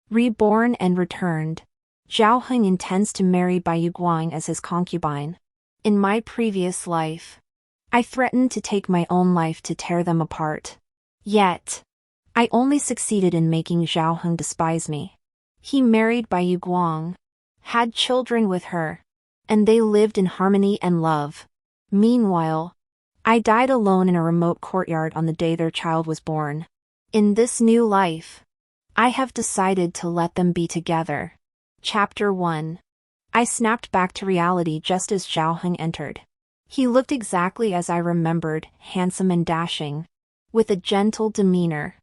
reborn and returned. Zhao Heng intends to marry Bai Guang as his concubine. In my previous life, I threatened to take my own life to tear them apart. Yet, I only succeeded in making Zhao Heng despise me. He married Bai Guang, had children with her, and they lived in harmony and love. Meanwhile, I died alone in a remote courtyard on the day their child was born. In this new life, I have decided to let them be together. Chapter 1. I snapped back to reality just as Zhao Heng entered. He looked exactly as I remembered, handsome and dashing, with a gentle demeanor.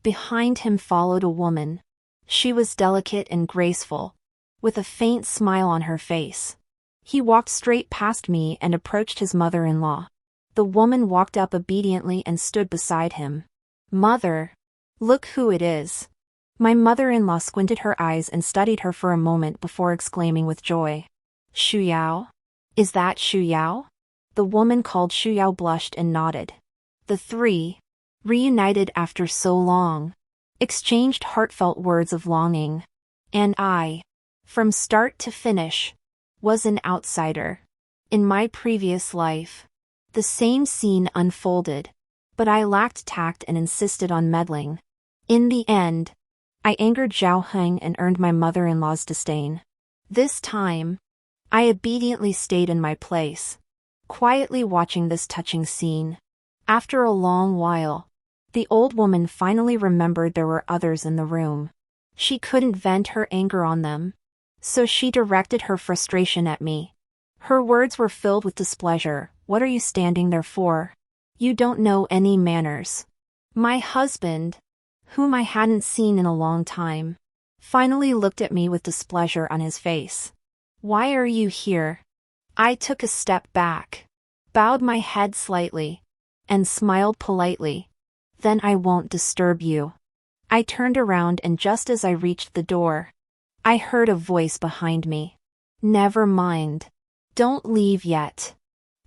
Behind him followed a woman. She was delicate and graceful, with a faint smile on her face. He walked straight past me and approached his mother-in-law. The woman walked up obediently and stood beside him. "Mother, look who it is." My mother-in-law squinted her eyes and studied her for a moment before exclaiming with joy. "Shu Yao? Is that Shu Yao?" The woman called Shu Yao blushed and nodded. The three, reunited after so long, exchanged heartfelt words of longing. And I, from start to finish, was an outsider. In my previous life, the same scene unfolded, but I lacked tact and insisted on meddling. In the end, I angered Zhao Heng and earned my mother-in-law's disdain. This time, I obediently stayed in my place, quietly watching this touching scene. After a long while, the old woman finally remembered there were others in the room. She couldn't vent her anger on them, so she directed her frustration at me. Her words were filled with displeasure. "What are you standing there for? You don't know any manners." My husband, whom I hadn't seen in a long time, finally looked at me with displeasure on his face. "Why are you here?" I took a step back, bowed my head slightly, and smiled politely. "Then I won't disturb you." I turned around and just as I reached the door, I heard a voice behind me. "Never mind. Don't leave yet.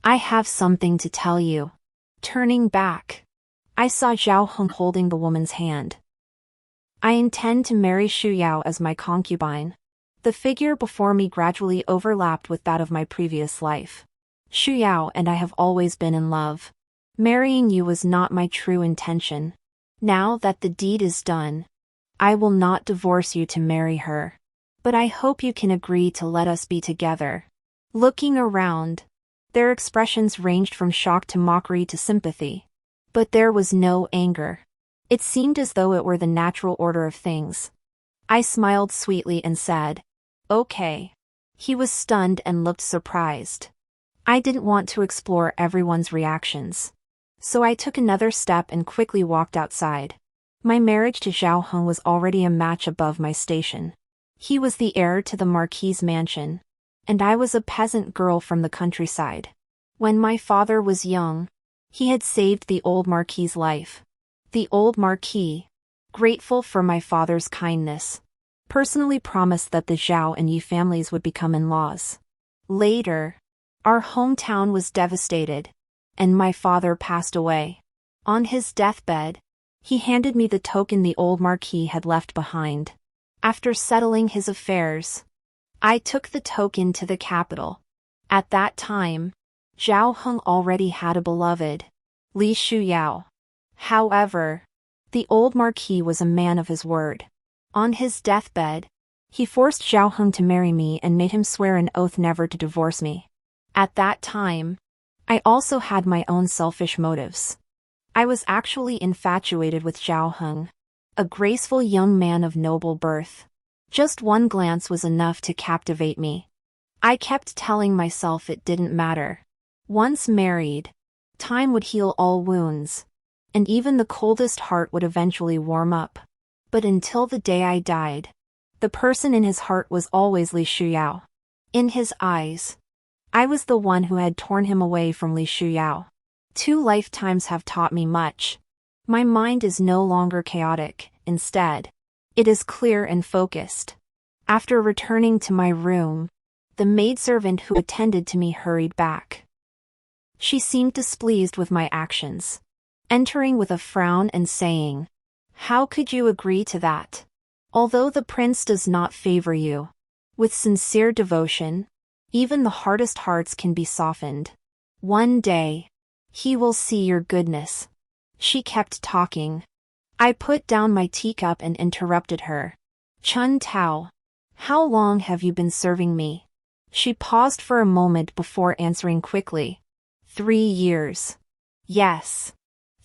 I have something to tell you." Turning back, I saw Zhao Heng holding the woman's hand. "I intend to marry Shu Yao as my concubine." The figure before me gradually overlapped with that of my previous life. "Shu Yao and I have always been in love. Marrying you was not my true intention. Now that the deed is done, I will not divorce you to marry her. But I hope you can agree to let us be together." Looking around, their expressions ranged from shock to mockery to sympathy. But there was no anger. It seemed as though it were the natural order of things. I smiled sweetly and said, "Okay." He was stunned and looked surprised. I didn't want to explore everyone's reactions, so I took another step and quickly walked outside. My marriage to Zhao Heng was already a match above my station. He was the heir to the Marquis's mansion, and I was a peasant girl from the countryside. When my father was young, he had saved the old Marquis's life. The old Marquis, grateful for my father's kindness, personally promised that the Zhao and Yi families would become in-laws. Later, our hometown was devastated, and my father passed away. On his deathbed, he handed me the token the old Marquis had left behind. After settling his affairs, I took the token to the capital. At that time, Zhao Heng already had a beloved, Li Shu Yao. However, the old Marquis was a man of his word. On his deathbed, he forced Zhao Heng to marry me and made him swear an oath never to divorce me. At that time, I also had my own selfish motives. I was actually infatuated with Zhao Heng, a graceful young man of noble birth. Just one glance was enough to captivate me. I kept telling myself it didn't matter. Once married, time would heal all wounds, and even the coldest heart would eventually warm up. But until the day I died, the person in his heart was always Li Shu Yao. In his eyes, I was the one who had torn him away from Li Shu Yao. 2 lifetimes have taught me much. My mind is no longer chaotic, instead, it is clear and focused. After returning to my room, the maidservant who attended to me hurried back. She seemed displeased with my actions, entering with a frown and saying, "How could you agree to that? Although the prince does not favor you with sincere devotion, even the hardest hearts can be softened. One day, he will see your goodness. She kept talking. I put down my teacup and interrupted her. Chun Tao, how long have you been serving me? She paused for a moment before answering quickly. 3 years. Yes.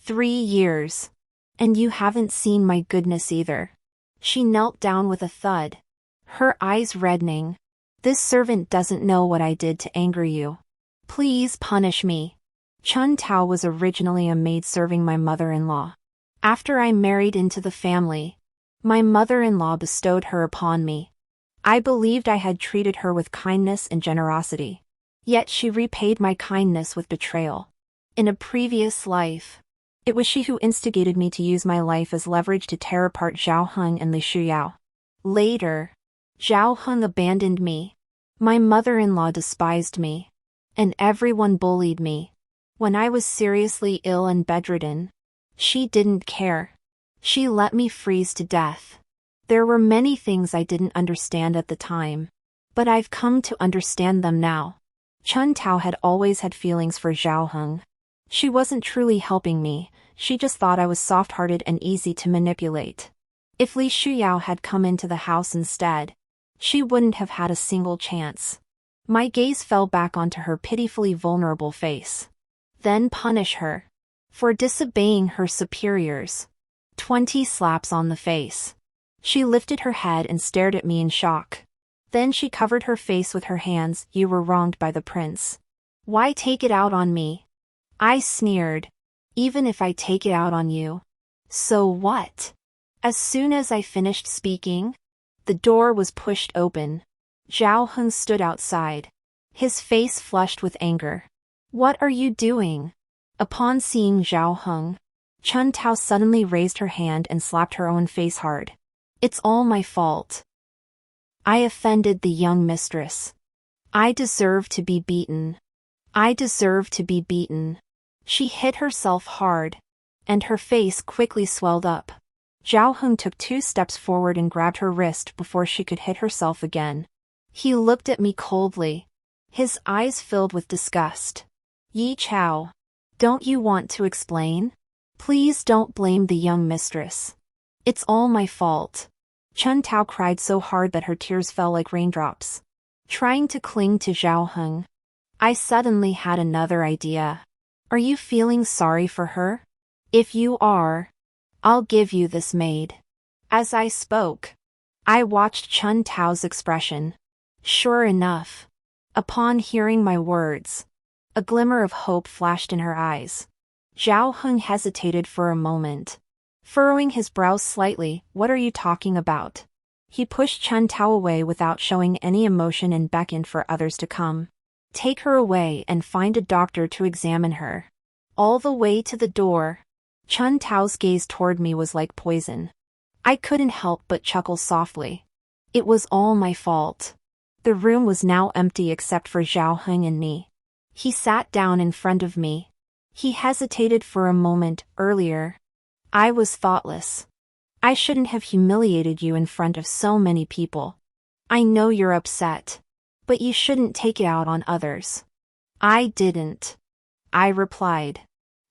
3 years. And you haven't seen my goodness either. She knelt down with a thud, her eyes reddening. This servant doesn't know what I did to anger you. Please punish me. Chun Tao was originally a maid serving my mother-in-law. After I married into the family, my mother-in-law bestowed her upon me. I believed I had treated her with kindness and generosity. Yet she repaid my kindness with betrayal. In a previous life, it was she who instigated me to use my life as leverage to tear apart Zhao Heng and Li Shuyao. Later, Zhao Heng abandoned me. My mother-in-law despised me. And everyone bullied me. When I was seriously ill and bedridden, she didn't care. She let me freeze to death. There were many things I didn't understand at the time, but I've come to understand them now. Chun Tao had always had feelings for Zhao Heng. She wasn't truly helping me, she just thought I was soft-hearted and easy to manipulate. If Li Shuyao had come into the house instead, she wouldn't have had a single chance. My gaze fell back onto her pitifully vulnerable face. Then punish her. For disobeying her superiors. 20 slaps on the face. She lifted her head and stared at me in shock. Then she covered her face with her hands. You were wronged by the prince. Why take it out on me? I sneered. Even if I take it out on you. So what? As soon as I finished speaking, the door was pushed open. Zhao Heng stood outside. His face flushed with anger. What are you doing? Upon seeing Zhao Heng, Chun Tao suddenly raised her hand and slapped her own face hard. It's all my fault. I offended the young mistress. I deserve to be beaten. I deserve to be beaten. She hit herself hard, and her face quickly swelled up. Zhao Heng took 2 steps forward and grabbed her wrist before she could hit herself again. He looked at me coldly, his eyes filled with disgust. Yi Chao, don't you want to explain? Please don't blame the young mistress. It's all my fault. Chun Tao cried so hard that her tears fell like raindrops. Trying to cling to Zhao Heng, I suddenly had another idea. Are you feeling sorry for her? If you are, I'll give you this maid. As I spoke, I watched Chun Tao's expression. Sure enough, upon hearing my words, a glimmer of hope flashed in her eyes. Zhao Heng hesitated for a moment, furrowing his brows slightly. What are you talking about? He pushed Chun Tao away without showing any emotion and beckoned for others to come. Take her away and find a doctor to examine her. All the way to the door, Chun Tao's gaze toward me was like poison. I couldn't help but chuckle softly. It was all my fault. The room was now empty except for Zhao Heng and me. He sat down in front of me. He hesitated for a moment. Earlier, I was thoughtless. I shouldn't have humiliated you in front of so many people. I know you're upset, but you shouldn't take it out on others. I didn't. I replied.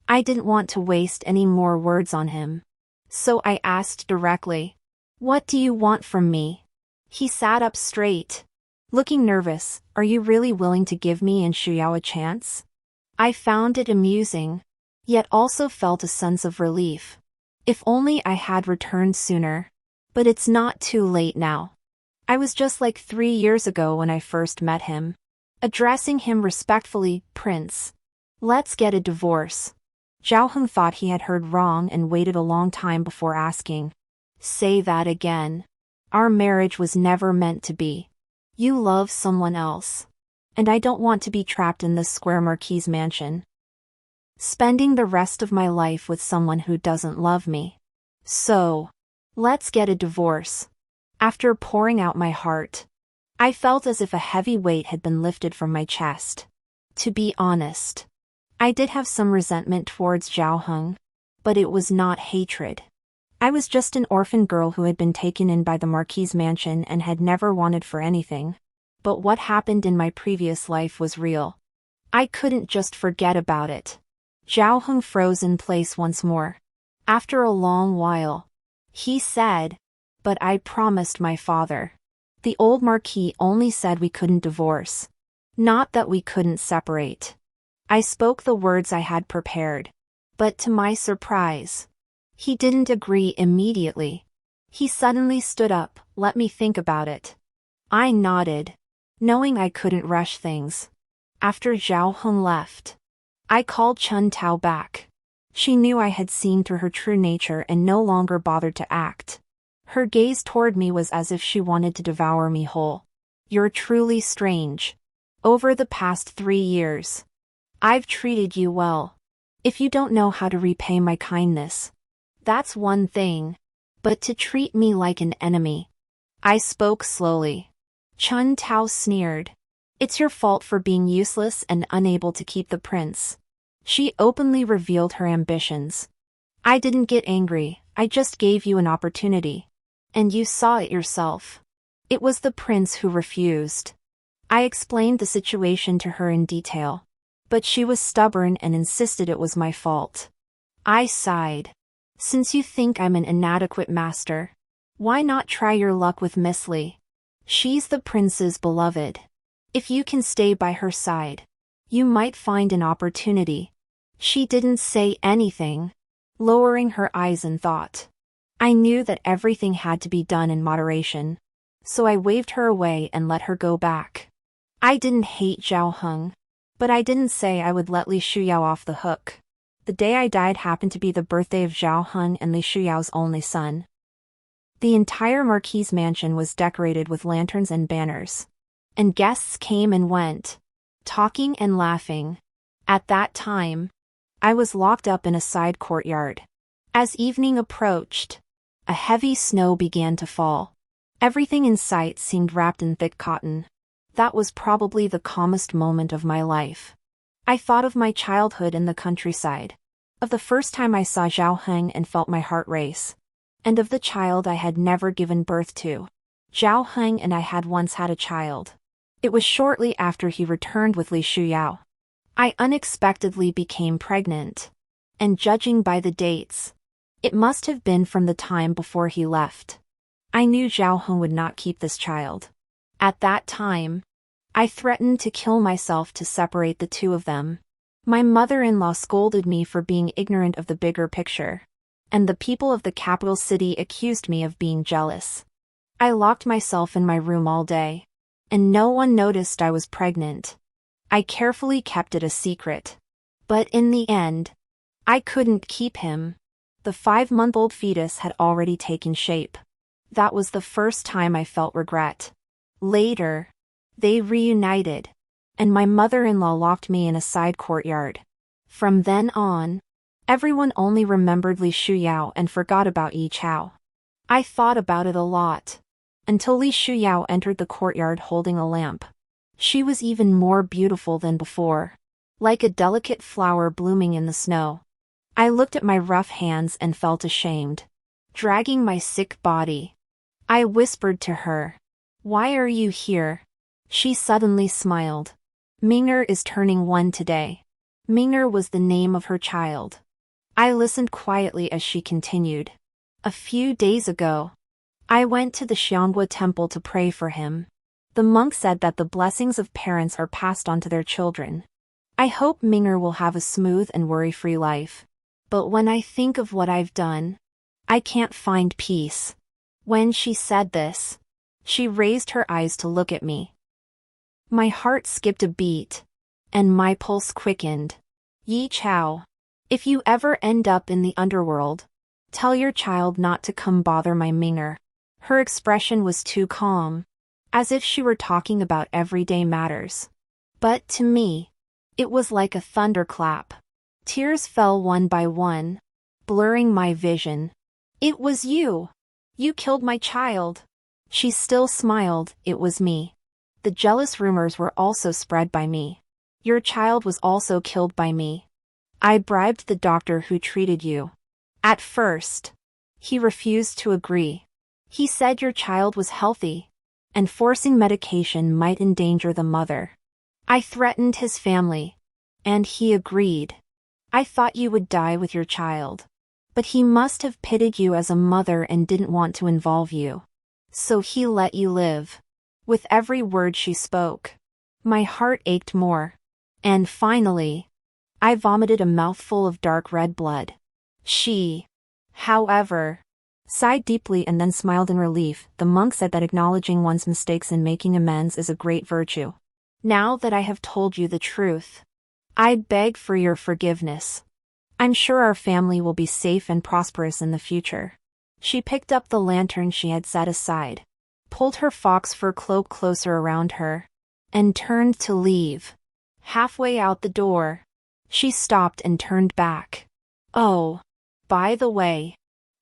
I didn't want to waste any more words on him. So I asked directly, what do you want from me? He sat up straight, looking nervous. Are you really willing to give me and Shuyao a chance? I found it amusing, yet also felt a sense of relief. If only I had returned sooner. But it's not too late now. I was just like 3 years ago when I first met him. Addressing him respectfully, Prince. Let's get a divorce. Zhao Heng thought he had heard wrong and waited a long time before asking. Say that again. Our marriage was never meant to be. You love someone else. And I don't want to be trapped in this square marquise mansion, spending the rest of my life with someone who doesn't love me. So, let's get a divorce. After pouring out my heart, I felt as if a heavy weight had been lifted from my chest. To be honest, I did have some resentment towards Zhao Heng, but it was not hatred. I was just an orphan girl who had been taken in by the Marquis's mansion and had never wanted for anything. But what happened in my previous life was real. I couldn't just forget about it. Zhao Heng froze in place once more. After a long while, he said, "But I promised my father." The old Marquis only said we couldn't divorce. Not that we couldn't separate. I spoke the words I had prepared. But to my surprise, he didn't agree immediately. He suddenly stood up. "Let me think about it." I nodded, knowing I couldn't rush things. After Zhao Heng left, I called Chun Tao back. She knew I had seen through her true nature and no longer bothered to act. Her gaze toward me was as if she wanted to devour me whole. "You're truly strange. Over the past 3 years, I've treated you well. If you don't know how to repay my kindness, that's one thing. But to treat me like an enemy." I spoke slowly. Chun Tao sneered. "It's your fault for being useless and unable to keep the prince." She openly revealed her ambitions. "I didn't get angry, I just gave you an opportunity. And you saw it yourself. It was the prince who refused." I explained the situation to her in detail. But she was stubborn and insisted it was my fault. I sighed. "Since you think I'm an inadequate master, why not try your luck with Miss Li? She's the prince's beloved. If you can stay by her side, you might find an opportunity." She didn't say anything, lowering her eyes in thought. I knew that everything had to be done in moderation, so I waved her away and let her go back. I didn't hate Zhao Heng, but I didn't say I would let Li Shuyao off the hook. The day I died happened to be the birthday of Zhao Heng and Li Shuyao's only son. The entire Marquis's mansion was decorated with lanterns and banners, and guests came and went, talking and laughing. At that time, I was locked up in a side courtyard. As evening approached, a heavy snow began to fall. Everything in sight seemed wrapped in thick cotton. That was probably the calmest moment of my life. I thought of my childhood in the countryside, of the first time I saw Zhao Heng and felt my heart race, and of the child I had never given birth to. Zhao Heng and I had once had a child. It was shortly after he returned with Li Shuyao. I unexpectedly became pregnant, and judging by the dates, it must have been from the time before he left. I knew Zhao Heng would not keep this child. At that time, I threatened to kill myself to separate the two of them. My mother-in-law scolded me for being ignorant of the bigger picture, and the people of the capital city accused me of being jealous. I locked myself in my room all day, and no one noticed I was pregnant. I carefully kept it a secret. But in the end, I couldn't keep him. The 5-month-old fetus had already taken shape. That was the first time I felt regret. Later, they reunited, and my mother-in-law locked me in a side courtyard. From then on, everyone only remembered Li Shuyao and forgot about Yi Chao. I thought about it a lot, until Li Shuyao entered the courtyard holding a lamp. She was even more beautiful than before, like a delicate flower blooming in the snow. I looked at my rough hands and felt ashamed. Dragging my sick body, I whispered to her, "Why are you here?" She suddenly smiled. "Ming'er is turning 1 today." Ming'er was the name of her child. I listened quietly as she continued. "A few days ago, I went to the shuangwen temple to pray for him. The monk said that the blessings of parents are passed on to their children. I hope Ming'er will have a smooth and worry-free life. But when I think of what I've done, I can't find peace." When she said this, she raised her eyes to look at me. My heart skipped a beat, and my pulse quickened. "Yi Chao, if you ever end up in the underworld, tell your child not to come bother my Ming'er." Her expression was too calm, as if she were talking about everyday matters. But to me, it was like a thunderclap. Tears fell one by one, blurring my vision. "It was you! You killed my child!" She still smiled. "It was me. The jealous rumors were also spread by me. Your child was also killed by me. I bribed the doctor who treated you. At first, He refused to agree. He said your child was healthy, and forcing medication might endanger the mother. I threatened his family, and he agreed. I thought you would die with your child. But he must have pitied you as a mother and didn't want to involve you. So he let you live. With every word she spoke, my heart ached more. And finally, I vomited a mouthful of dark red blood. She, however, sighed deeply and then smiled in relief. The monk said that acknowledging one's mistakes and making amends is a great virtue. Now that I have told you the truth, I beg for your forgiveness. I'm sure our family will be safe and prosperous in the future. She picked up the lantern she had set aside, pulled her fox fur cloak closer around her, and turned to leave. Halfway out the door, she stopped and turned back. Oh, by the way,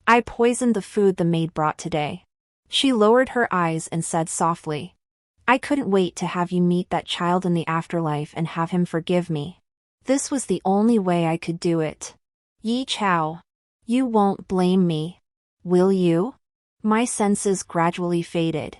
I poisoned the food the maid brought today. She lowered her eyes and said softly, I couldn't wait to have you meet that child in the afterlife and have him forgive me. This was the only way I could do it. Yi Chao. You won't blame me, will you? My senses gradually faded,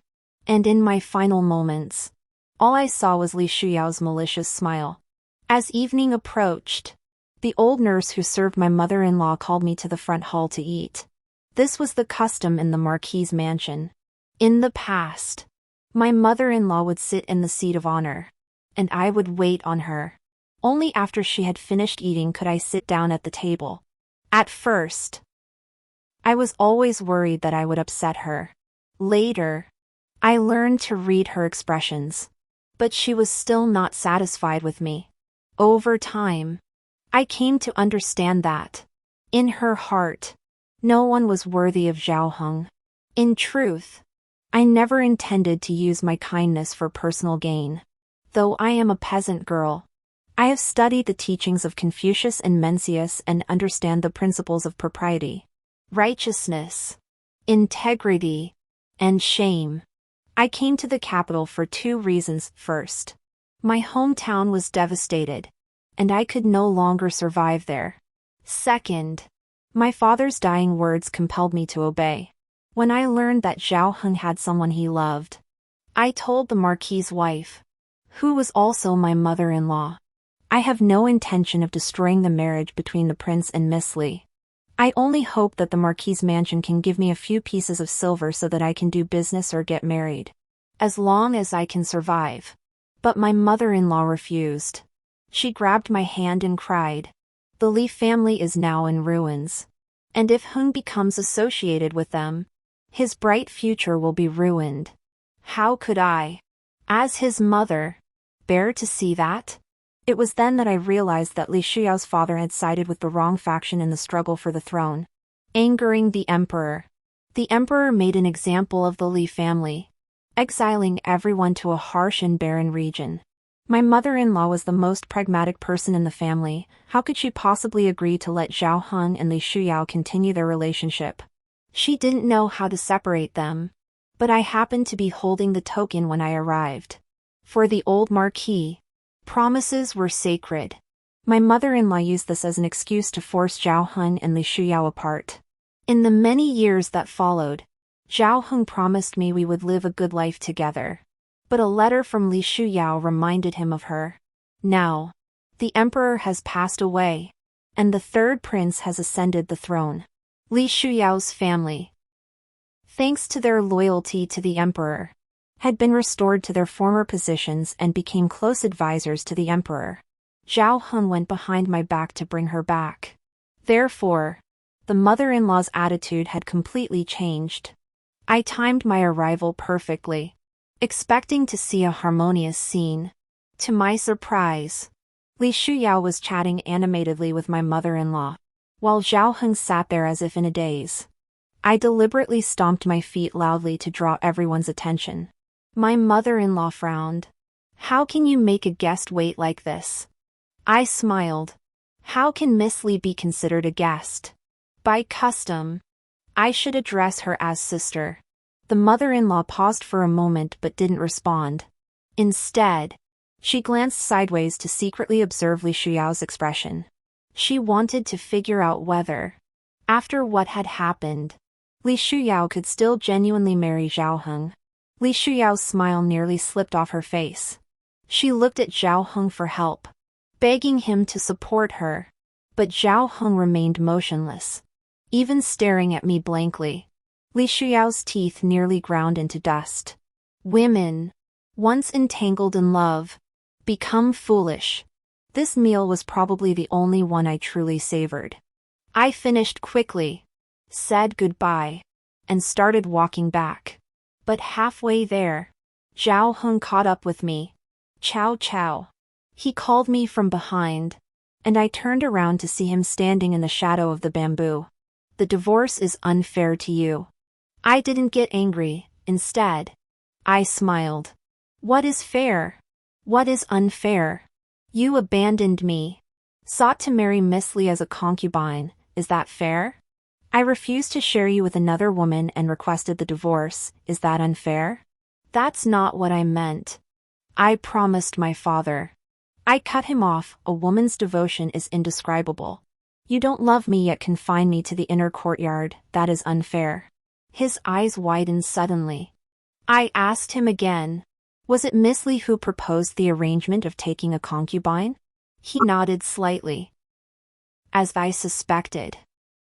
and in my final moments, all I saw was Li Shuyao's malicious smile. As evening approached, the old nurse who served my mother-in-law called me to the front hall to eat. This was the custom in the Marquis's mansion. In the past, my mother-in-law would sit in the seat of honor, and I would wait on her. Only after she had finished eating could I sit down at the table. At first, I was always worried that I would upset her. Later, I learned to read her expressions. But she was still not satisfied with me. Over time, I came to understand that, in her heart, no one was worthy of Zhao Heng. In truth, I never intended to use my kindness for personal gain. Though I am a peasant girl, I have studied the teachings of Confucius and Mencius and understand the principles of propriety, righteousness, integrity, and shame. I came to the capital for 2 reasons. First, my hometown was devastated, and I could no longer survive there. Second, my father's dying words compelled me to obey. When I learned that Zhao Heng had someone he loved, I told the Marquis's wife, who was also my mother-in-law. I have no intention of destroying the marriage between the prince and Miss Li. I only hope that the Marquis's mansion can give me a few pieces of silver so that I can do business or get married. As long as I can survive. But my mother-in-law refused. She grabbed my hand and cried. The Li family is now in ruins. And if Heng becomes associated with them, his bright future will be ruined. How could I, as his mother, bear to see that? It was then that I realized that Li Shuyao's father had sided with the wrong faction in the struggle for the throne, angering the emperor. The emperor made an example of the Li family, exiling everyone to a harsh and barren region. My mother-in-law was the most pragmatic person in the family. How could she possibly agree to let Zhao Heng and Li Shuyao continue their relationship? She didn't know how to separate them. But I happened to be holding the token when I arrived. For the old Marquis, promises were sacred. My mother-in-law used this as an excuse to force Zhao Heng and Li Shuyao apart. In the many years that followed, Zhao Heng promised me we would live a good life together. But a letter from Li Shuyao reminded him of her. Now, the emperor has passed away, and the 3rd prince has ascended the throne. Li Shuyao's family, thanks to their loyalty to the emperor, had been restored to their former positions and became close advisors to the emperor. Zhao Heng went behind my back to bring her back. Therefore, the mother-in-law's attitude had completely changed. I timed my arrival perfectly, expecting to see a harmonious scene. To my surprise, Li Shuyao was chatting animatedly with my mother-in-law, while Zhao Heng sat there as if in a daze. I deliberately stomped my feet loudly to draw everyone's attention. My mother-in-law frowned. How can you make a guest wait like this? I smiled. How can Miss Li be considered a guest? By custom, I should address her as sister. The mother-in-law paused for a moment but didn't respond. Instead, she glanced sideways to secretly observe Li Shuyao's expression. She wanted to figure out whether, after what had happened, Li Shuyao could still genuinely marry Zhao Heng. Li Shuyao's smile nearly slipped off her face. She looked at Zhao Heng for help, begging him to support her. But Zhao Heng remained motionless, even staring at me blankly. Li Shuyao's teeth nearly ground into dust. Women, once entangled in love, become foolish. This meal was probably the only one I truly savored. I finished quickly, said goodbye, and started walking back. But halfway there, Zhao Heng caught up with me. Chow chow. He called me from behind, and I turned around to see him standing in the shadow of the bamboo. The divorce is unfair to you. I didn't get angry, instead, I smiled. What is fair? What is unfair? You abandoned me. Sought to marry Miss Li as a concubine, is that fair? I refused to share you with another woman and requested the divorce, is that unfair? That's not what I meant. I promised my father. I cut him off. A woman's devotion is indescribable. You don't love me yet confine me to the inner courtyard, that is unfair. His eyes widened suddenly. I asked him again. Was it Miss Li who proposed the arrangement of taking a concubine? He nodded slightly. As I suspected.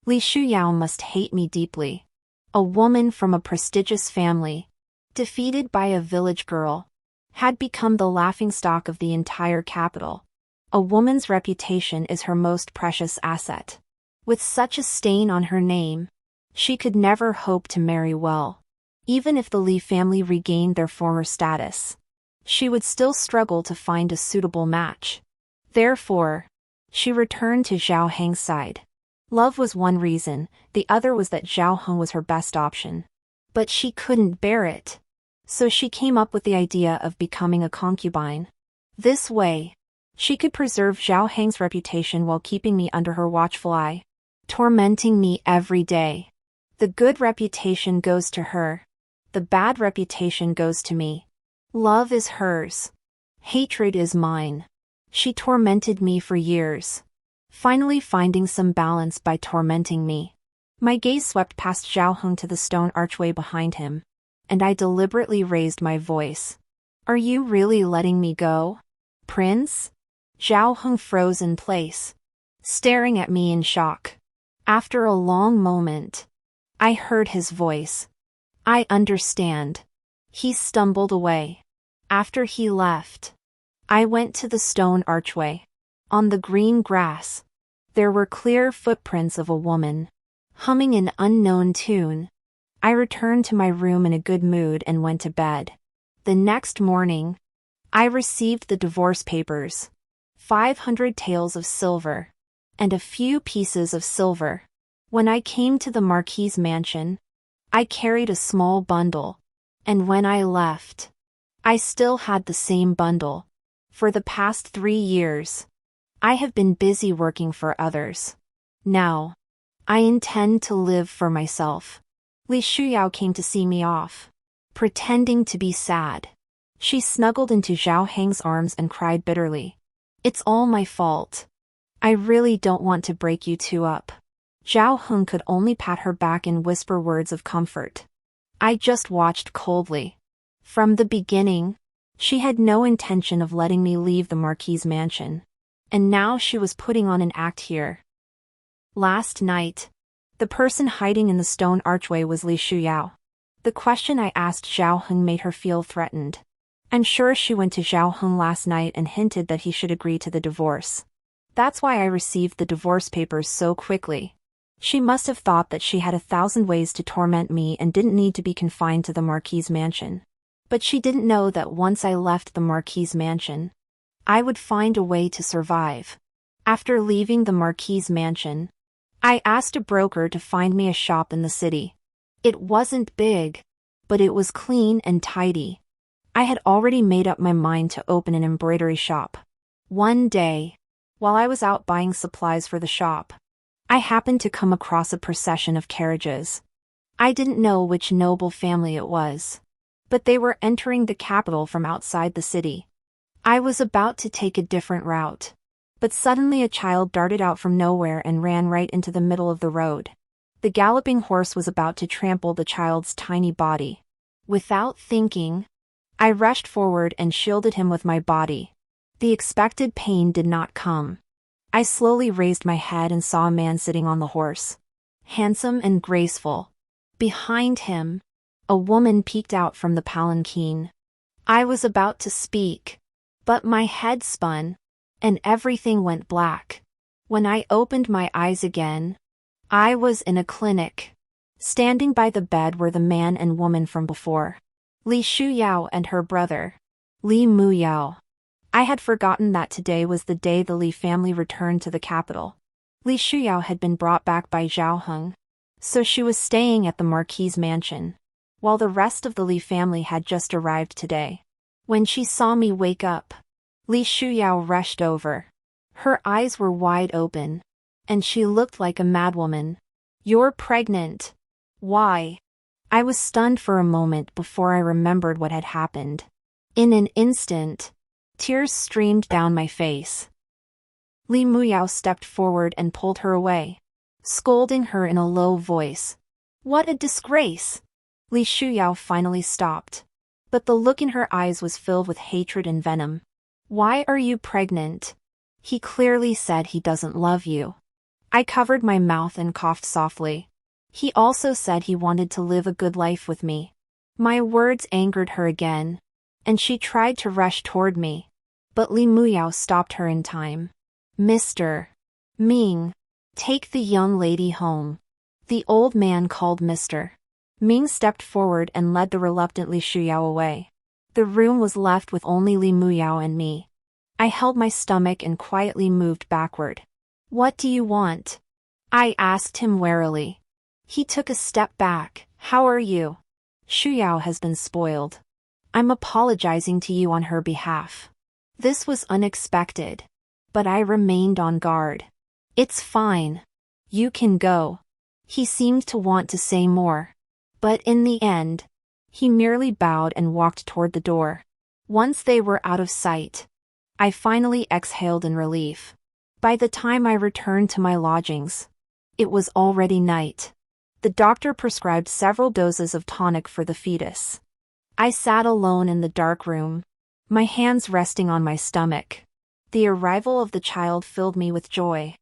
Li Shuyao must hate me deeply. A woman from a prestigious family, defeated by a village girl, had become the laughingstock of the entire capital. A woman's reputation is her most precious asset. With such a stain on her name, she could never hope to marry well. Even if the Li family regained their former status, she would still struggle to find a suitable match. Therefore, she returned to Zhao Heng's side. Love was one reason, the other was that Zhao Heng was her best option. But she couldn't bear it. So she came up with the idea of becoming a concubine. This way, she could preserve Zhao Heng's reputation while keeping me under her watchful eye, tormenting me every day. The good reputation goes to her. The bad reputation goes to me. Love is hers. Hatred is mine. She tormented me for years, finally finding some balance by tormenting me. My gaze swept past Zhao Heng to the stone archway behind him, and I deliberately raised my voice. Are you really letting me go, Prince? Zhao Heng froze in place, staring at me in shock. After a long moment, I heard his voice. I understand. He stumbled away. After he left, I went to the stone archway. On the green grass, there were clear footprints of a woman, humming an unknown tune. I returned to my room in a good mood and went to bed. The next morning, I received the divorce papers, 500 taels of silver, and a few pieces of silver. When I came to the Marquis's mansion, I carried a small bundle, and when I left, I still had the same bundle. For the past 3 years, I have been busy working for others. Now, I intend to live for myself. Li Shuyao came to see me off, pretending to be sad. She snuggled into Zhao Heng's arms and cried bitterly. It's all my fault. I really don't want to break you two up. Zhao Heng could only pat her back and whisper words of comfort. I just watched coldly. From the beginning, she had no intention of letting me leave the Marquis's mansion. And now she was putting on an act here. Last night, the person hiding in the stone archway was Li Shuyao. The question I asked Zhao Heng made her feel threatened. I'm sure she went to Zhao Heng last night and hinted that he should agree to the divorce. That's why I received the divorce papers so quickly. She must have thought that she had 1,000 ways to torment me and didn't need to be confined to the Marquis's mansion. But she didn't know that once I left the Marquis's mansion, I would find a way to survive. After leaving the Marquis's mansion, I asked a broker to find me a shop in the city. It wasn't big, but it was clean and tidy. I had already made up my mind to open an embroidery shop. One day, while I was out buying supplies for the shop, I happened to come across a procession of carriages. I didn't know which noble family it was, but they were entering the capital from outside the city. I was about to take a different route, but suddenly a child darted out from nowhere and ran right into the middle of the road. The galloping horse was about to trample the child's tiny body. Without thinking, I rushed forward and shielded him with my body. The expected pain did not come. I slowly raised my head and saw a man sitting on the horse. Handsome and graceful. Behind him, a woman peeked out from the palanquin. I was about to speak, but my head spun, and everything went black. When I opened my eyes again, I was in a clinic. Standing by the bed were the man and woman from before. Li Shuyao and her brother, Li Muyao. I had forgotten that today was the day the Li family returned to the capital. Li Shuyao had been brought back by Zhao Heng, so she was staying at the Marquis's mansion, while the rest of the Li family had just arrived today. When she saw me wake up, Li Shuyao rushed over. Her eyes were wide open, and she looked like a madwoman. "You're pregnant. Why?" I was stunned for a moment before I remembered what had happened. In an instant, tears streamed down my face. Li Muyao stepped forward and pulled her away, scolding her in a low voice. "What a disgrace!" Li Shuyao finally stopped, but the look in her eyes was filled with hatred and venom. "Why are you pregnant? He clearly said he doesn't love you." I covered my mouth and coughed softly. "He also said he wanted to live a good life with me." My words angered her again, and she tried to rush toward me, but Li Muyao stopped her in time. "Mr. Ming, take the young lady home." The old man called Mr. Ming stepped forward and led the reluctant Li Shuyao away. The room was left with only Li Muyao and me. I held my stomach and quietly moved backward. "What do you want?" I asked him warily. He took a step back. "How are you?" "Shuyao has been spoiled. I'm apologizing to you on her behalf." This was unexpected, but I remained on guard. "It's fine. You can go." He seemed to want to say more, but in the end, he merely bowed and walked toward the door. Once they were out of sight, I finally exhaled in relief. By the time I returned to my lodgings, it was already night. The doctor prescribed several doses of tonic for the fetus. I sat alone in the dark room, my hands resting on my stomach. The arrival of the child filled me with joy.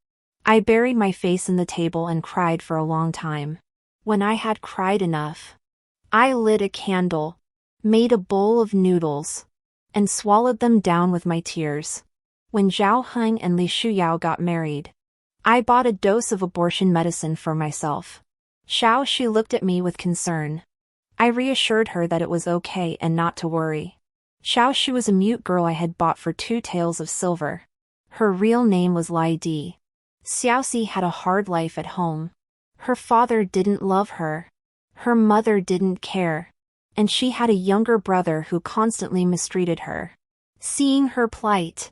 I buried my face in the table and cried for a long time. When I had cried enough, I lit a candle, made a bowl of noodles, and swallowed them down with my tears. When Zhao Heng and Li Shuyao got married, I bought a dose of abortion medicine for myself. She looked at me with concern. I reassured her that it was okay and not to worry. She was a mute girl I had bought for 2 taels of silver. Her real name was Lai Di. Xiaoxi had a hard life at home. Her father didn't love her. Her mother didn't care. And she had a younger brother who constantly mistreated her. Seeing her plight,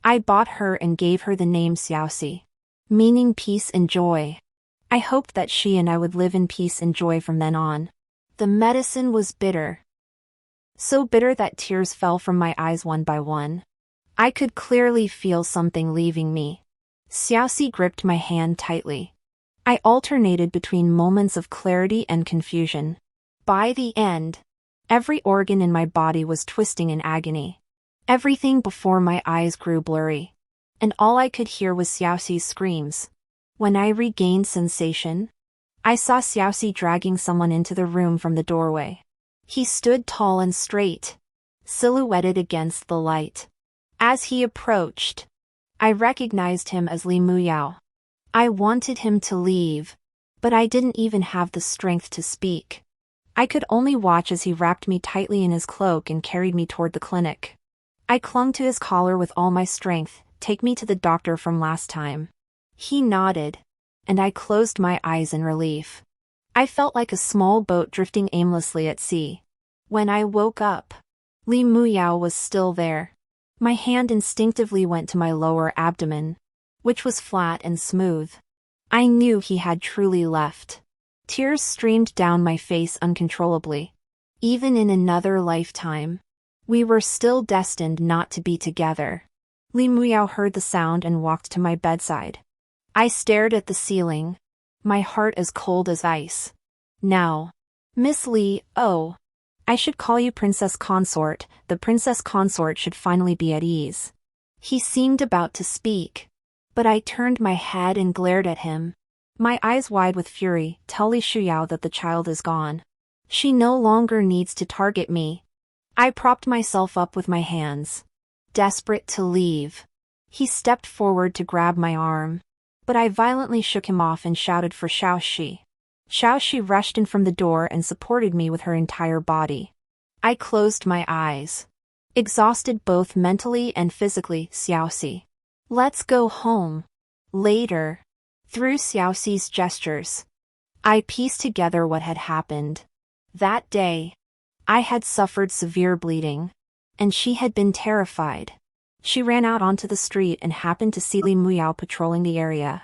I bought her and gave her the name Xiaoxi, meaning peace and joy. I hoped that she and I would live in peace and joy from then on. The medicine was bitter. So bitter that tears fell from my eyes one by one. I could clearly feel something leaving me. Xiaoxi gripped my hand tightly. I alternated between moments of clarity and confusion. By the end, every organ in my body was twisting in agony. Everything before my eyes grew blurry, and all I could hear was Xiaoxi's screams. When I regained sensation, I saw Xiaoxi dragging someone into the room from the doorway. He stood tall and straight, silhouetted against the light. As he approached, I recognized him as Li Muyao. I wanted him to leave, but I didn't even have the strength to speak. I could only watch as he wrapped me tightly in his cloak and carried me toward the clinic. I clung to his collar with all my strength. "Take me to the doctor from last time." He nodded, and I closed my eyes in relief. I felt like a small boat drifting aimlessly at sea. When I woke up, Li Muyao was still there. My hand instinctively went to my lower abdomen, which was flat and smooth. I knew he had truly left. Tears streamed down my face uncontrollably. Even in another lifetime, we were still destined not to be together. Li Muyao heard the sound and walked to my bedside. I stared at the ceiling, my heart as cold as ice. Now, Miss Li, oh, I should call you Princess Consort. The Princess Consort should finally be at ease. He seemed about to speak, but I turned my head and glared at him, my eyes wide with fury. Tell Li Shuyao that the child is gone. She no longer needs to target me. I propped myself up with my hands, desperate to leave. He stepped forward to grab my arm, but I violently shook him off and shouted for Xiaoxi. Xiaoxi rushed in from the door and supported me with her entire body. I closed my eyes, exhausted both mentally and physically. Xiaoxi, let's go home. Later. Through Xiaoxi's gestures, I pieced together what had happened. That day, I had suffered severe bleeding, and she had been terrified. She ran out onto the street and happened to see Li Muyao patrolling the area.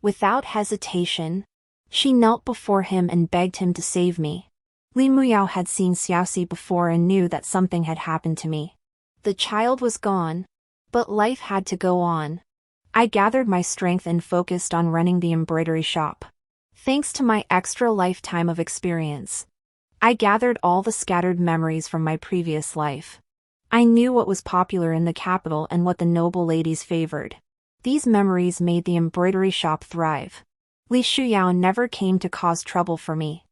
Without hesitation, she knelt before him and begged him to save me. Li Muyao had seen Xiaoxi before and knew that something had happened to me. The child was gone, but life had to go on. I gathered my strength and focused on running the embroidery shop. Thanks to my extra lifetime of experience, I gathered all the scattered memories from my previous life. I knew what was popular in the capital and what the noble ladies favored. These memories made the embroidery shop thrive. Li Shuyao never came to cause trouble for me.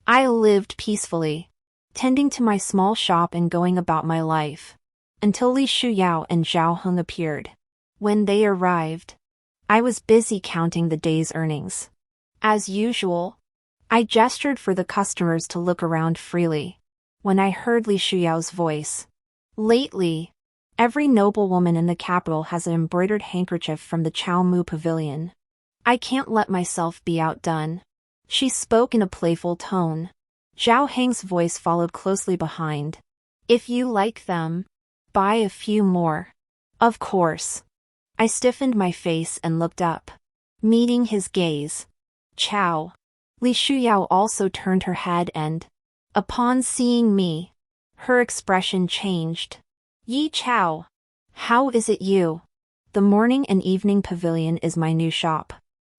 I lived peacefully, tending to my small shop and going about my life, until Li Shuyao and Zhao Heng appeared. When they arrived, I was busy counting the day's earnings. As usual, I gestured for the customers to look around freely, when I heard Li Shuyao's voice. Lately, every noblewoman in the capital has an embroidered handkerchief from the Chaomu Pavilion. I can't let myself be outdone. She spoke in a playful tone. Zhao Heng's voice followed closely behind. If you like them, buy a few more. Of course. I stiffened my face and looked up, meeting his gaze. Chow. Li Shuyao also turned her head and, upon seeing me, her expression changed. Yi Chow. How is it you? The morning and evening pavilion is my new shop.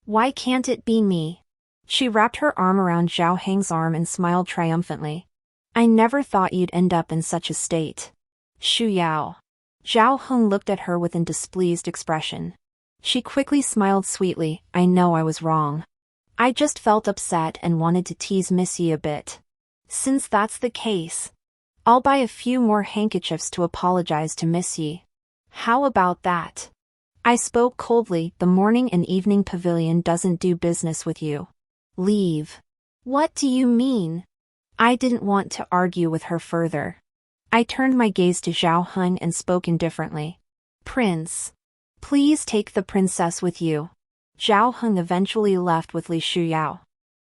Why can't it be me? She wrapped her arm around Zhao Heng's arm and smiled triumphantly. I never thought you'd end up in such a state. Shuyao. Zhao Heng looked at her with a displeased expression. She quickly smiled sweetly. I know I was wrong. I just felt upset and wanted to tease Miss Yi a bit. Since that's the case, I'll buy a few more handkerchiefs to apologize to Miss Yi. How about that? I spoke coldly. The morning and evening pavilion doesn't do business with you. Leave. What do you mean? I didn't want to argue with her further. I turned my gaze to Zhao Heng and spoke indifferently. Prince, please take the princess with you. Zhao Heng eventually left with Li Shuyao.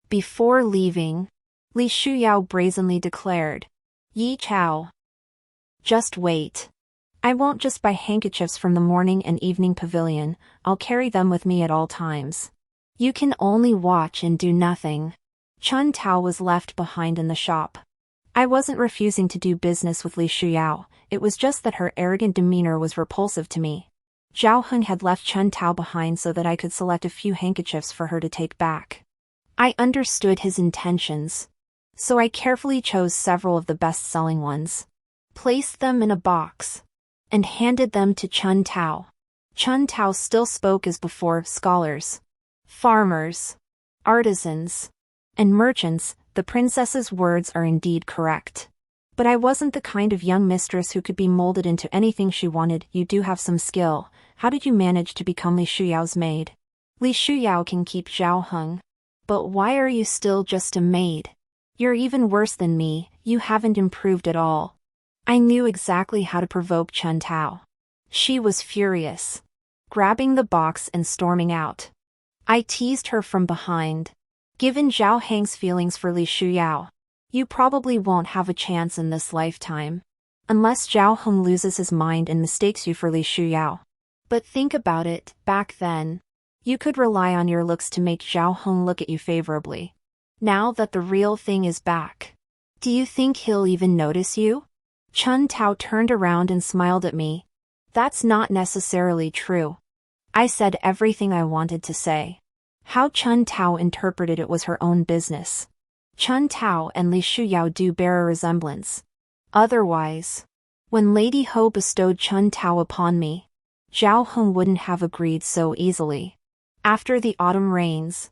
Before leaving, Li Shuyao brazenly declared, Yi Chao. Just wait. I won't just buy handkerchiefs from the morning and evening pavilion, I'll carry them with me at all times. You can only watch and do nothing. Chun Tao was left behind in the shop. I wasn't refusing to do business with Li Shuyao, it was just that her arrogant demeanor was repulsive to me. Zhao Heng had left Chun Tao behind so that I could select a few handkerchiefs for her to take back. I understood his intentions, so I carefully chose several of the best-selling ones, placed them in a box, and handed them to Chun Tao. Chun Tao still spoke as before. Scholars, farmers, artisans, and merchants, the princess's words are indeed correct. But I wasn't the kind of young mistress who could be molded into anything she wanted. You do have some skill. How did you manage to become Li Shuyao's maid? Li Shuyao can keep Zhao Heng. But why are you still just a maid? You're even worse than me, you haven't improved at all. I knew exactly how to provoke Chun Tao. She was furious, grabbing the box and storming out. I teased her from behind. Given Zhao Heng's feelings for Li Shuyao, you probably won't have a chance in this lifetime. Unless Zhao Heng loses his mind and mistakes you for Li Shuyao. But think about it, back then, you could rely on your looks to make Zhao Heng look at you favorably. Now that the real thing is back, do you think he'll even notice you? Chun Tao turned around and smiled at me. That's not necessarily true. I said everything I wanted to say. How Chun Tao interpreted it was her own business. Chun Tao and Li Shuyao do bear a resemblance. Otherwise, when Lady Ho bestowed Chun Tao upon me, Zhao Heng wouldn't have agreed so easily. After the autumn rains,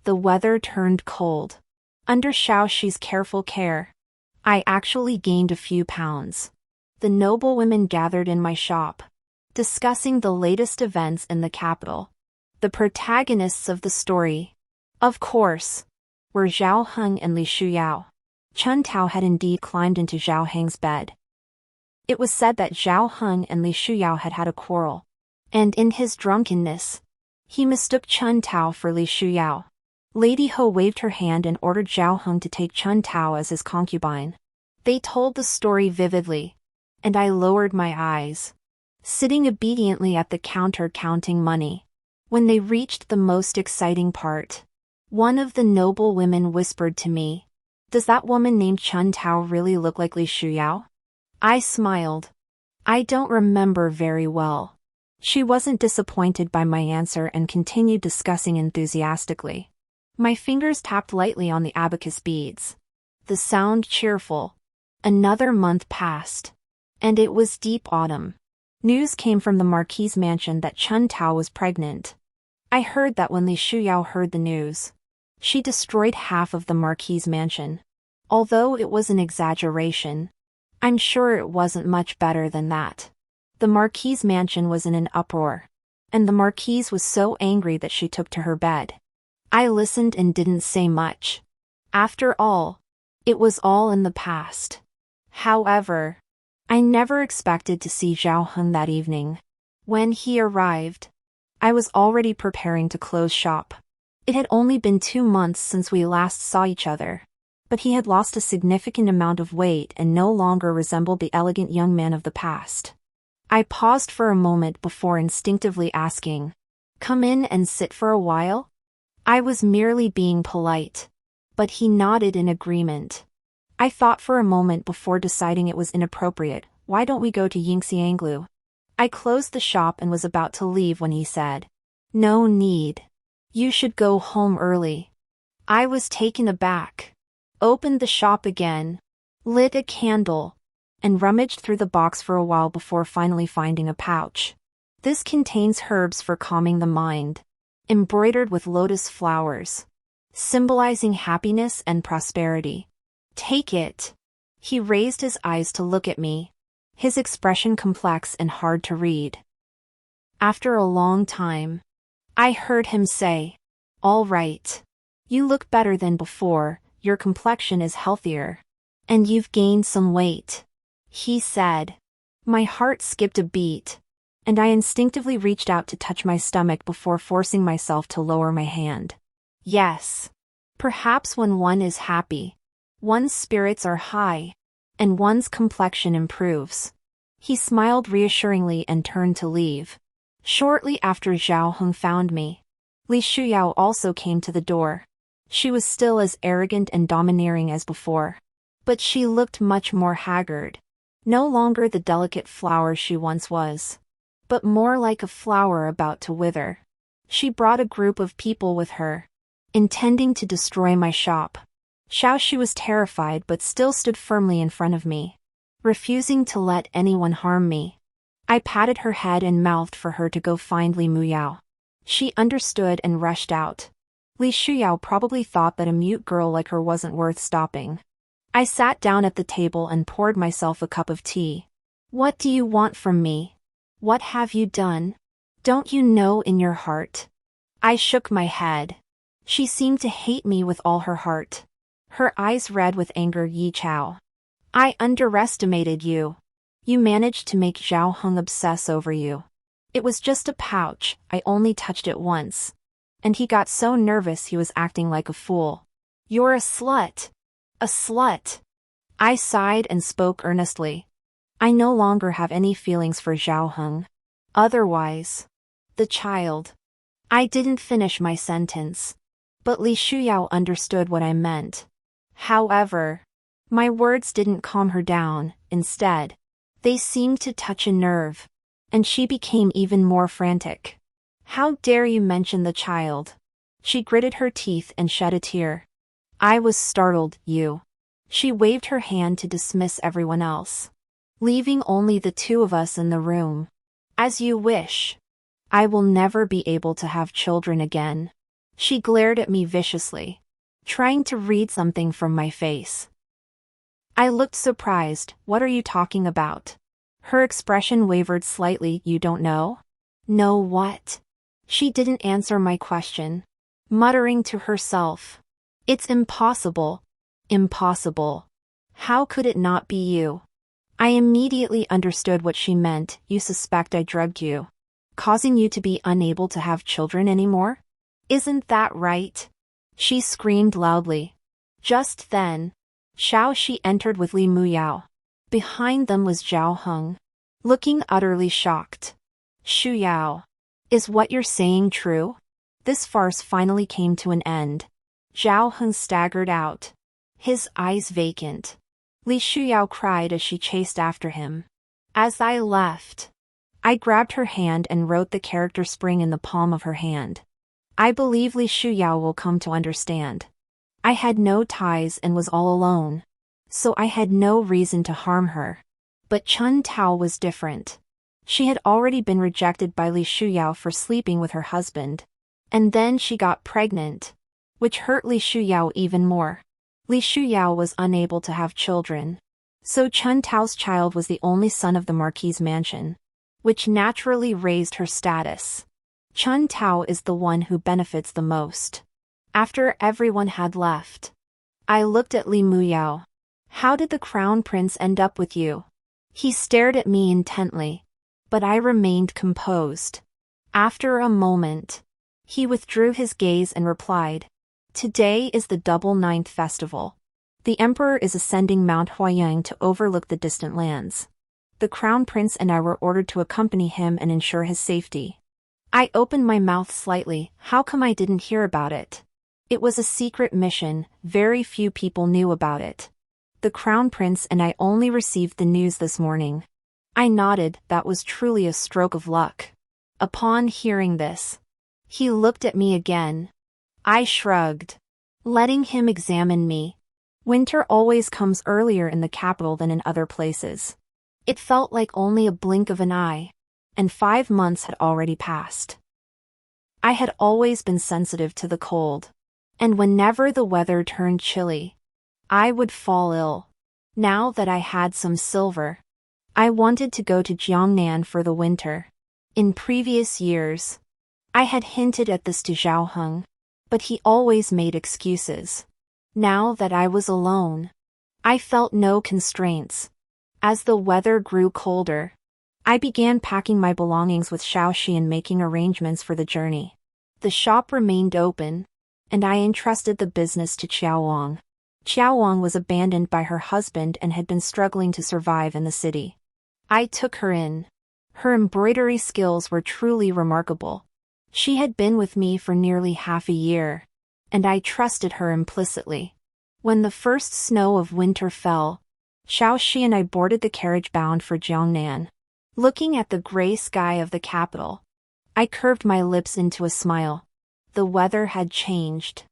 the weather turned cold. Under Xiao Shi's careful care, I actually gained a few pounds. The noblewomen gathered in my shop, discussing the latest events in the capital. The protagonists of the story, of course, were Zhao Heng and Li Shuyao. Chun Tao had indeed climbed into Zhao Heng's bed. It was said that Zhao Heng and Li Shuyao had had a quarrel, and in his drunkenness, he mistook Chun Tao for Li Shuyao. Lady Ho waved her hand and ordered Zhao Heng to take Chun Tao as his concubine. They told the story vividly, and I lowered my eyes, sitting obediently at the counter counting money. When they reached the most exciting part, one of the noble women whispered to me, "Does that woman named Chun Tao really look like Li Shuyao?" I smiled. I don't remember very well. She wasn't disappointed by my answer and continued discussing enthusiastically. My fingers tapped lightly on the abacus beads. The sound cheerful. Another month passed, and it was deep autumn. News came from the Marquis's mansion that Chun Tao was pregnant. I heard that when Li Shuyao heard the news, she destroyed half of the Marquis's mansion. Although it was an exaggeration, I'm sure it wasn't much better than that. The Marquis's mansion was in an uproar, and the Marquise was so angry that she took to her bed. I listened and didn't say much. After all, it was all in the past. However, I never expected to see Zhao Heng that evening. When he arrived, I was already preparing to close shop. It had only been 2 months since we last saw each other, but he had lost a significant amount of weight and no longer resembled the elegant young man of the past. I paused for a moment before instinctively asking, "Come in and sit for a while?" I was merely being polite, but he nodded in agreement. I thought for a moment before deciding it was inappropriate. "Why don't we go to Yingxianglu?" I closed the shop and was about to leave when he said, "No need. You should go home early." I was taken aback, opened the shop again, lit a candle, and rummaged through the box for a while before finally finding a pouch. This contains herbs for calming the mind, embroidered with lotus flowers, symbolizing happiness and prosperity. "Take it." He raised his eyes to look at me, his expression complex and hard to read. After a long time, I heard him say, "All right. You look better than before, your complexion is healthier. And you've gained some weight," he said. My heart skipped a beat, and I instinctively reached out to touch my stomach before forcing myself to lower my hand. Yes. Perhaps when one is happy, one's spirits are high, and one's complexion improves. He smiled reassuringly and turned to leave. Shortly after Zhao Heng found me, Li Shuyao also came to the door. She was still as arrogant and domineering as before, but she looked much more haggard. No longer the delicate flower she once was, but more like a flower about to wither. She brought a group of people with her, intending to destroy my shop. Xiao Shi was terrified but still stood firmly in front of me, refusing to let anyone harm me. I patted her head and mouthed for her to go find Li Muyao. She understood and rushed out. Li Shuyao probably thought that a mute girl like her wasn't worth stopping. I sat down at the table and poured myself a cup of tea. "What do you want from me? What have you done? Don't you know in your heart?" I shook my head. She seemed to hate me with all her heart. Her eyes red with anger. "Yi Chao. I underestimated you. You managed to make Zhao Heng obsess over you. It was just a pouch, I only touched it once. And he got so nervous he was acting like a fool. You're a slut. A slut." I sighed and spoke earnestly. I no longer have any feelings for Zhao Heng. Otherwise, the child. I didn't finish my sentence, but Li Shuyao understood what I meant. However, my words didn't calm her down. Instead, they seemed to touch a nerve, and she became even more frantic. "How dare you mention the child?" She gritted her teeth and shed a tear. I was startled, you. She waved her hand to dismiss everyone else, leaving only the two of us in the room. As you wish. I will never be able to have children again. She glared at me viciously, trying to read something from my face. I looked surprised. What are you talking about? Her expression wavered slightly. You don't know? Know what? She didn't answer my question, muttering to herself. It's impossible. Impossible. How could it not be you? I immediately understood what she meant. You suspect I drugged you, causing you to be unable to have children anymore? Isn't that right? She screamed loudly. Just then, Xiaoxi entered with Li Muyao. Behind them was Zhao Heng, looking utterly shocked. Shu Yao. Is what you're saying true? This farce finally came to an end. Zhao Heng staggered out, his eyes vacant. Li Shuyao cried as she chased after him. As I left, I grabbed her hand and wrote the character spring in the palm of her hand. I believe Li Shuyao will come to understand. I had no ties and was all alone, so I had no reason to harm her. But Chun Tao was different. She had already been rejected by Li Shuyao for sleeping with her husband. And then she got pregnant, which hurt Li Shuyao even more. Li Shuyao was unable to have children, so Chun Tao's child was the only son of the Marquis's mansion, which naturally raised her status. Chun Tao is the one who benefits the most. After everyone had left, I looked at Li Muyao. How did the crown prince end up with you? He stared at me intently, but I remained composed. After a moment, he withdrew his gaze and replied, Today is the Double Ninth Festival. The emperor is ascending Mount Huayang to overlook the distant lands. The crown prince and I were ordered to accompany him and ensure his safety. I opened my mouth slightly. How come I didn't hear about it? It was a secret mission. Very few people knew about it. The crown prince and I only received the news this morning. I nodded. That was truly a stroke of luck. Upon hearing this, he looked at me again. I shrugged, letting him examine me. Winter always comes earlier in the capital than in other places. It felt like only a blink of an eye, and 5 months had already passed. I had always been sensitive to the cold, and whenever the weather turned chilly, I would fall ill. Now that I had some silver, I wanted to go to Jiangnan for the winter. In previous years, I had hinted at this to Zhao Heng, but he always made excuses. Now that I was alone, I felt no constraints. As the weather grew colder, I began packing my belongings with Xiaoxi and making arrangements for the journey. The shop remained open, and I entrusted the business to Qiaowang. Qiaowang was abandoned by her husband and had been struggling to survive in the city. I took her in. Her embroidery skills were truly remarkable. She had been with me for nearly half a year, and I trusted her implicitly. When the first snow of winter fell, Xiaoxi and I boarded the carriage bound for Jiangnan. Looking at the gray sky of the capital, I curved my lips into a smile. The weather had changed.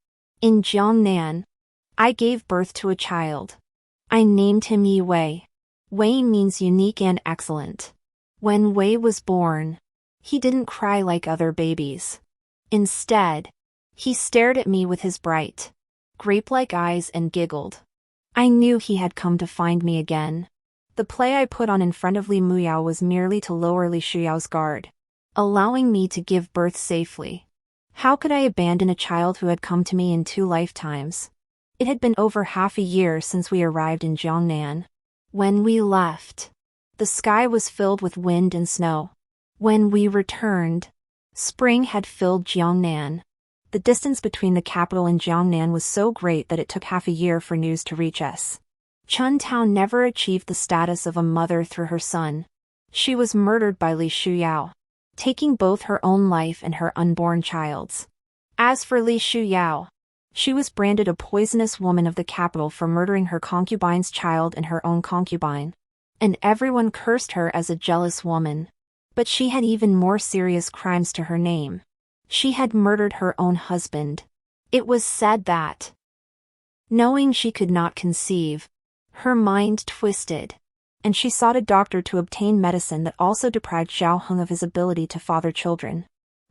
In Jiangnan, I gave birth to a child. I named him Yi Wei. Wei means unique and excellent. When Wei was born, he didn't cry like other babies. Instead, he stared at me with his bright, grape-like eyes and giggled. I knew he had come to find me again. The play I put on in front of Li Muyao was merely to lower Li Shuyao's guard, allowing me to give birth safely. How could I abandon a child who had come to me in 2 lifetimes? It had been over half a year since we arrived in Jiangnan. When we left, the sky was filled with wind and snow. When we returned, spring had filled Jiangnan. The distance between the capital and Jiangnan was so great that it took half a year for news to reach us. Chun Tao never achieved the status of a mother through her son. She was murdered by Li Shuyao, taking both her own life and her unborn child's. As for Li Shuyao, she was branded a poisonous woman of the capital for murdering her concubine's child and her own concubine, and everyone cursed her as a jealous woman. But she had even more serious crimes to her name. She had murdered her own husband. It was said that, knowing she could not conceive, her mind twisted, and she sought a doctor to obtain medicine that also deprived Zhao Heng of his ability to father children.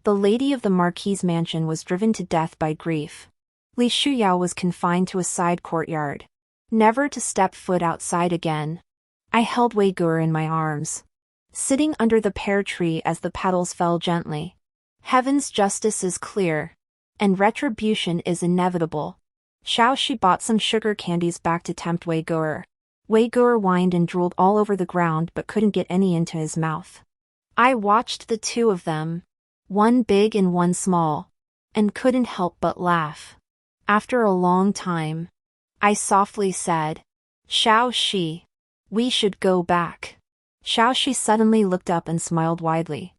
The lady of the Marquis's mansion was driven to death by grief. Li Shuyao was confined to a side courtyard, never to step foot outside again. I held Wei Gur in my arms, sitting under the pear tree as the petals fell gently. Heaven's justice is clear, and retribution is inevitable. Xiao Shi bought some sugar candies back to tempt Wei Gur. Wei Gur whined and drooled all over the ground but couldn't get any into his mouth. I watched the two of them, one big and one small, and couldn't help but laugh. After a long time, I softly said, "Xiao Shi, we should go back." Xiao Shi suddenly looked up and smiled widely.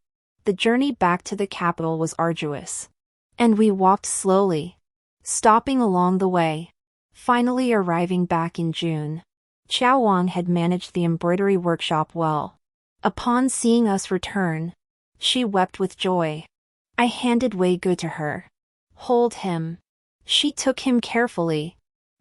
The journey back to the capital was arduous, and we walked slowly, stopping along the way, finally arriving back in June. Qiao Wang had managed the embroidery workshop well. Upon seeing us return, she wept with joy. I handed Wei Gu to her. "Hold him." She took him carefully,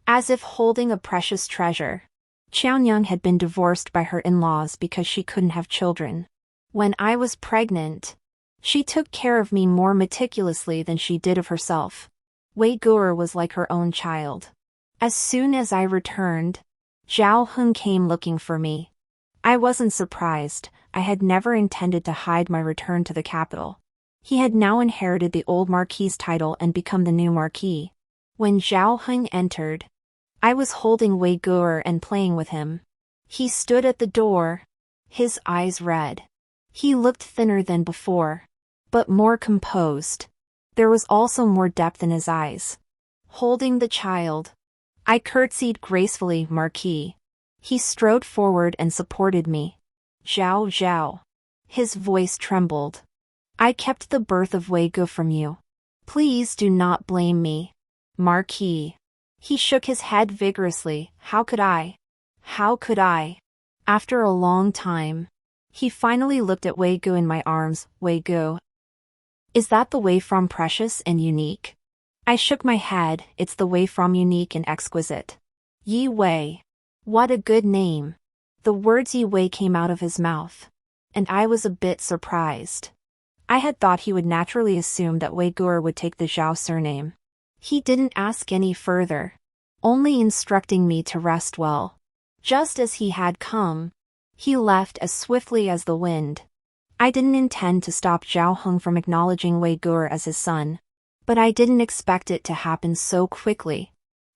as if holding a precious treasure. Qianyang had been divorced by her in-laws because she couldn't have children. When I was pregnant, she took care of me more meticulously than she did of herself. Wei Gur was like her own child. As soon as I returned, Zhao Heng came looking for me. I wasn't surprised. I had never intended to hide my return to the capital. He had now inherited the old Marquis's title and become the new Marquis. When Zhao Heng entered, I was holding Wei Gur and playing with him. He stood at the door, his eyes red. He looked thinner than before, but more composed. There was also more depth in his eyes. Holding the child, I curtsied gracefully, "Marquis." He strode forward and supported me. "Zhao Zhao." His voice trembled. "I kept the birth of Wei Gu from you. Please do not blame me, Marquis." He shook his head vigorously. How could I? How could I? After a long time, he finally looked at Wei Gu in my arms. "Wei Gu, is that the way from precious and unique?" I shook my head. "It's the way from unique and exquisite." "Yi Wei. What a good name." The words Yi Wei came out of his mouth, and I was a bit surprised. I had thought he would naturally assume that Wei Gur would take the Zhao surname. He didn't ask any further, only instructing me to rest well. Just as he had come, he left as swiftly as the wind. I didn't intend to stop Zhao Heng from acknowledging Wei Gur as his son, but I didn't expect it to happen so quickly.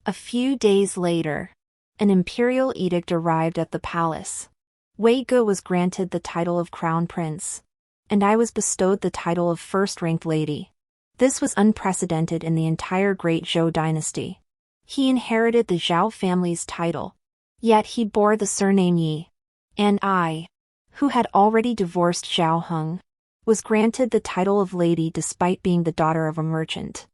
A few days later, an imperial edict arrived at the palace. Wei Gu was granted the title of crown prince, and I was bestowed the title of first-ranked lady. This was unprecedented in the entire Great Zhou dynasty. He inherited the Zhao family's title, yet he bore the surname Yi. And I, who had already divorced Zhao Heng, was granted the title of lady despite being the daughter of a merchant.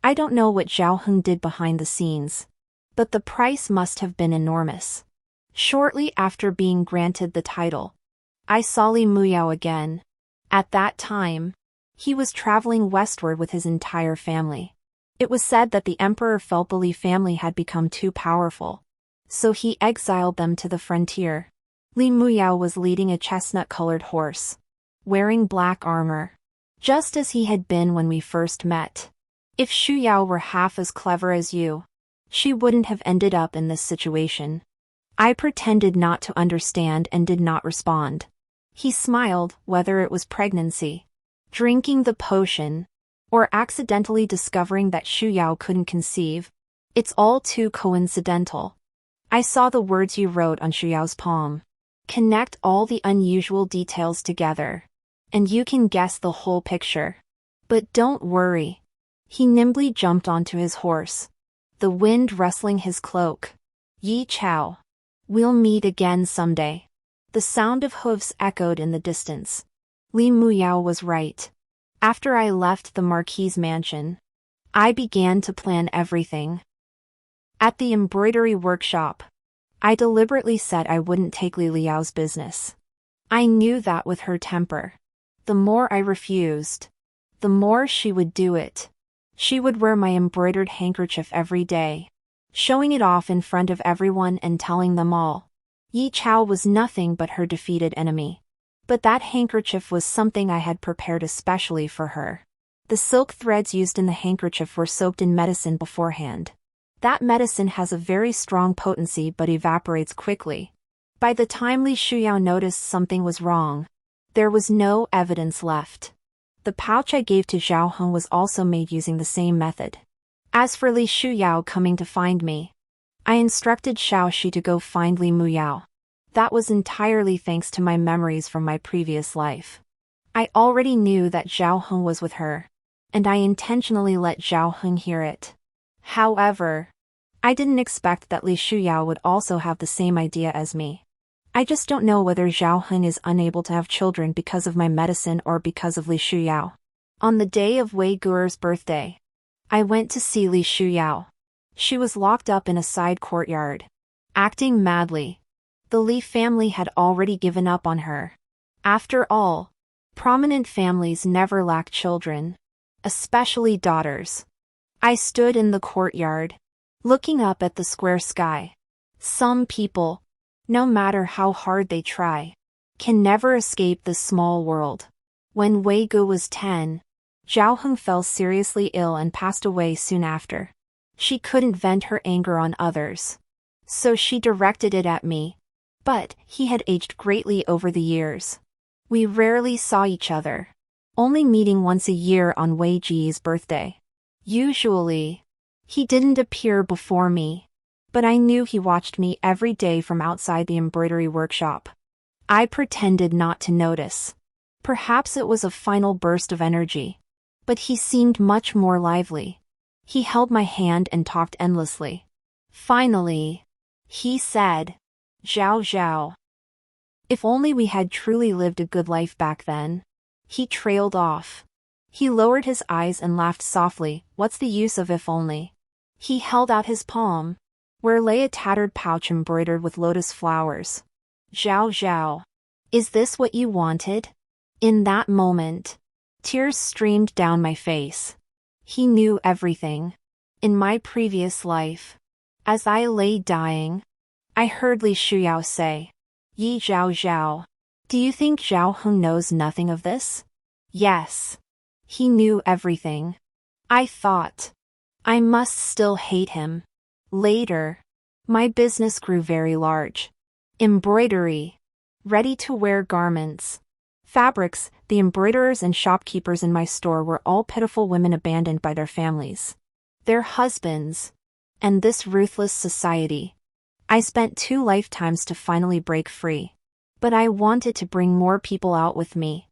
I don't know what Zhao Heng did behind the scenes, but the price must have been enormous. Shortly after being granted the title, I saw Li Muyao again. At that time, he was traveling westward with his entire family. It was said that the emperor felt the Li family had become too powerful, so he exiled them to the frontier. Li Muyao was leading a chestnut-colored horse, wearing black armor, just as he had been when we first met. If Xu Yao were half as clever as you, she wouldn't have ended up in this situation. I pretended not to understand and did not respond. He smiled, whether it was pregnancy, drinking the potion, or accidentally discovering that Xu Yao couldn't conceive. It's all too coincidental. I saw the words you wrote on Xu Yao's palm. Connect all the unusual details together, and you can guess the whole picture. But don't worry. He nimbly jumped onto his horse, the wind rustling his cloak. "Yi Chao. We'll meet again someday." The sound of hooves echoed in the distance. Li Muyao was right. After I left the Marquis's mansion, I began to plan everything. At the embroidery workshop, I deliberately said I wouldn't take Li Liao's business. I knew that with her temper, the more I refused, the more she would do it. She would wear my embroidered handkerchief every day, showing it off in front of everyone and telling them all Yi Chao was nothing but her defeated enemy. But that handkerchief was something I had prepared especially for her. The silk threads used in the handkerchief were soaked in medicine beforehand. That medicine has a very strong potency but evaporates quickly. By the time Li Shuyao noticed something was wrong, there was no evidence left. The pouch I gave to Zhao Heng was also made using the same method. As for Li Shuyao coming to find me, I instructed Xiao Shi to go find Li Muyao. That was entirely thanks to my memories from my previous life. I already knew that Zhao Heng was with her, and I intentionally let Zhao Heng hear it. However, I didn't expect that Li Shuyao would also have the same idea as me. I just don't know whether Zhao Heng is unable to have children because of my medicine or because of Li Shuyao. On the day of Wei Guer's birthday, I went to see Li Shuyao. She was locked up in a side courtyard, acting madly. The Li family had already given up on her. After all, prominent families never lack children, especially daughters. I stood in the courtyard, looking up at the square sky. Some people, no matter how hard they try, can never escape this small world. When Wei Gu was 10, Zhao Heng fell seriously ill and passed away soon after. She couldn't vent her anger on others, so she directed it at me. But he had aged greatly over the years. We rarely saw each other, only meeting once a year on Wei Ji's birthday. Usually, he didn't appear before me, but I knew he watched me every day from outside the embroidery workshop. I pretended not to notice. Perhaps it was a final burst of energy, but he seemed much more lively. He held my hand and talked endlessly. Finally, he said, "Zhao Zhao. If only we had truly lived a good life back then." He trailed off. He lowered his eyes and laughed softly. What's the use of if only? He held out his palm, where lay a tattered pouch embroidered with lotus flowers. "Zhao Zhao. Is this what you wanted?" In that moment, tears streamed down my face. He knew everything. In my previous life, as I lay dying, I heard Li Shuyao say, "Yi Zhao Zhao. Do you think Zhao Heng knows nothing of this?" Yes. He knew everything. I thought, I must still hate him. Later, my business grew very large. Embroidery, ready-to-wear garments, fabrics. The embroiderers and shopkeepers in my store were all pitiful women abandoned by their families, their husbands, and this ruthless society. I spent 2 lifetimes to finally break free. But I wanted to bring more people out with me.